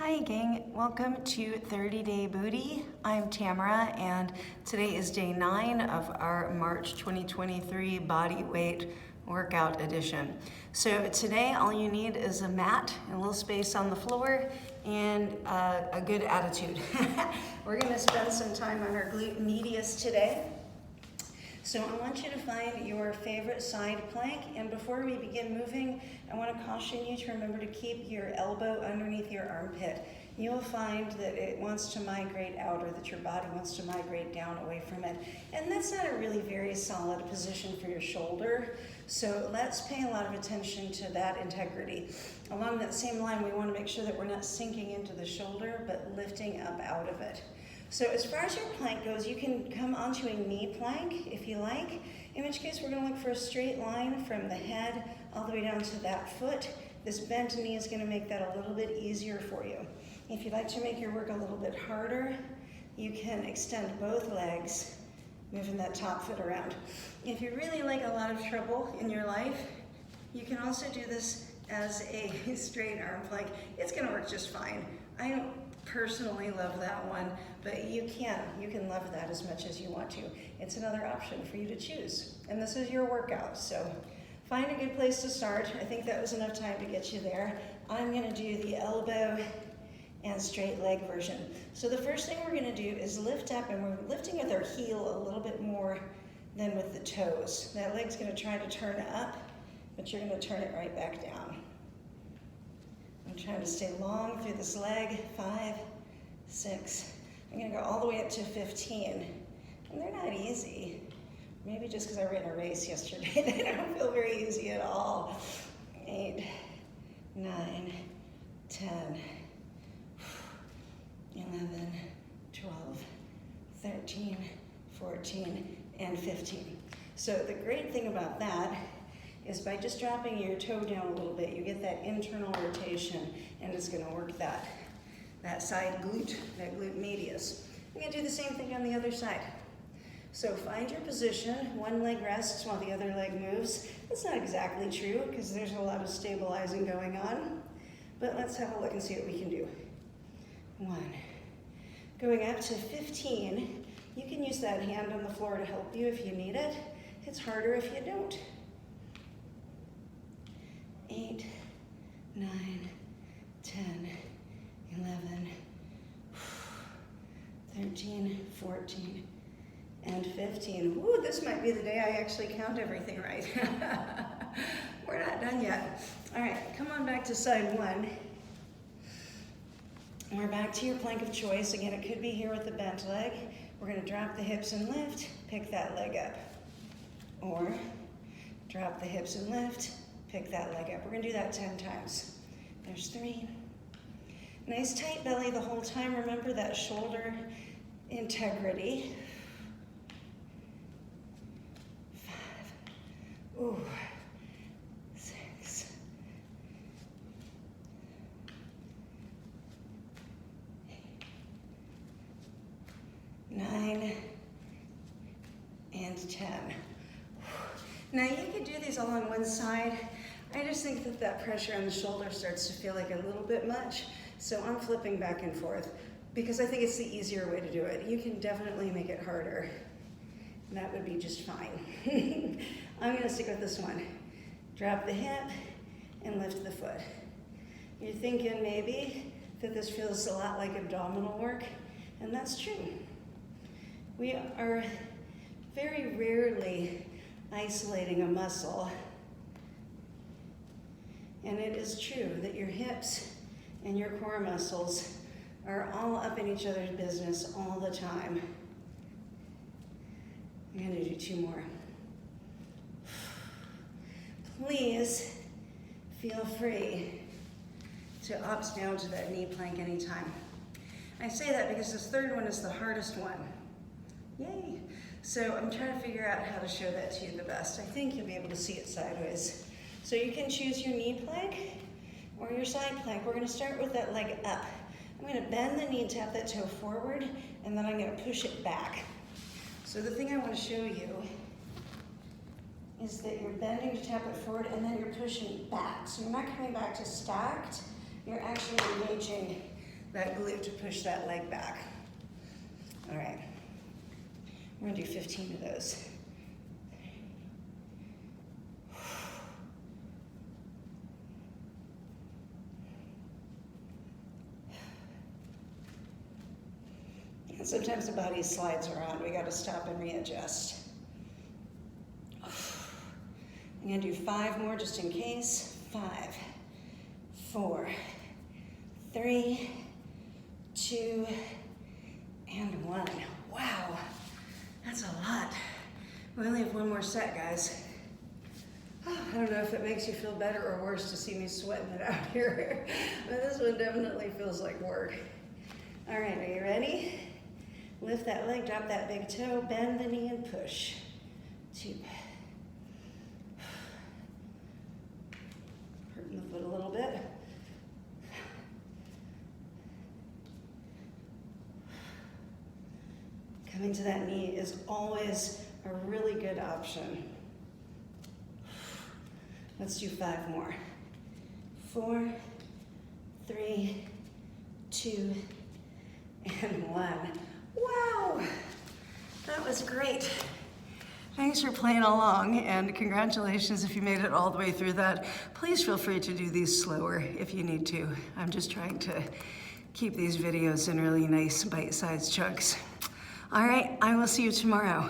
Hi gang, welcome to 30 Day Booty. I'm Tamara and today is day 9 of our March 2023 Bodyweight workout edition. So today all you need is a mat, a little space on the floor, and a good attitude. We're gonna spend some time on our glute medius today. So I want you to find your favorite side plank, and before we begin moving, I want to caution you to remember to keep your elbow underneath your armpit. You'll find that it wants to migrate out, or that your body wants to migrate down away from it. And that's not a really very solid position for your shoulder. So let's pay a lot of attention to that integrity. Along that same line, we want to make sure that we're not sinking into the shoulder, but lifting up out of it. So as far as your plank goes, you can come onto a knee plank if you like, in which case we're going to look for a straight line from the head all the way down to that foot. This bent knee is going to make that a little bit easier for you. If you'd like to make your work a little bit harder, you can extend both legs, moving that top foot around. If you really like a lot of trouble in your life, you can also do this as a straight arm plank. It's going to work just fine. I don't personally love that one, but you can love that as much as you want to. It's another option for you to choose, and this is your workout, so find a good place to start. I think that was enough time to get you there. I'm going to do the elbow and straight leg version. So the first thing we're going to do is lift up, and we're lifting with our heel a little bit more than with the toes. That leg's going to try to turn up, but you're going to turn it right back down. I'm trying to stay long through this leg. 5, 6. I'm going to go all the way up to 15. And they're not easy. Maybe just because I ran a race yesterday, they don't feel very easy at all. 8, 9, 10, 11, 12, 13, 14, and 15. So the great thing about that is by just dropping your toe down a little bit, you get that internal rotation, and it's going to work that side glute, that glute medius. I'm going to do the same thing on the other side. So find your position. One leg rests while the other leg moves. That's not exactly true because there's a lot of stabilizing going on, but let's have a look and see what we can do. 1. Going up to 15, you can use that hand on the floor to help you if you need it. It's harder if you don't. 8, 9, 10, 11, 13, 14, and 15. Ooh, this might be the day I actually count everything right. We're not done yet. All right, come on back to side 1. We're back to your plank of choice. Again, it could be here with the bent leg. We're going to drop the hips and lift, pick that leg up. Or drop the hips and lift, pick that leg up. We're going to do that 10 times. There's 3. Nice tight belly the whole time. Remember that shoulder integrity. 5. Ooh. 6. 9. And 10. Now you could do these all on one side. I just think that pressure on the shoulder starts to feel like a little bit much, so I'm flipping back and forth because I think it's the easier way to do it. You can definitely make it harder, and that would be just fine. I'm gonna stick with this one. Drop the hip and lift the foot. You're thinking maybe that this feels a lot like abdominal work, and that's true. We are very rarely isolating a muscle, and it is true that your hips and your core muscles are all up in each other's business all the time. I'm going to do 2 more. Please feel free to opt down to that knee plank anytime. I say that because this third one is the hardest one. Yay! So I'm trying to figure out how to show that to you the best. I think you'll be able to see it sideways. So you can choose your knee plank or your side plank. We're going to start with that leg up. I'm going to bend the knee, tap that toe forward, and then I'm going to push it back. So the thing I want to show you is that you're bending to tap it forward, and then you're pushing back. So you're not coming back to stacked. You're actually engaging that glute to push that leg back. All right, we're gonna do 15 of those. And sometimes the body slides around. We gotta stop and readjust. I'm gonna do 5 more just in case. 5, 4, 3, 2, and 1. Wow, that's a lot. We only have 1 more set, guys. Oh, I don't know if it makes you feel better or worse to see me sweating it out here, but this one definitely feels like work. All right, are you ready? Lift that leg, drop that big toe, bend the knee and push. 2. Hurting the foot a little bit. Coming to that knee is always a really good option. Let's do 5 more. 4, 3, 2, and 1. Wow, that was great. Thanks for playing along, and congratulations if you made it all the way through that. Please feel free to do these slower if you need to. I'm just trying to keep these videos in really nice bite-sized chunks. All right, I will see you tomorrow.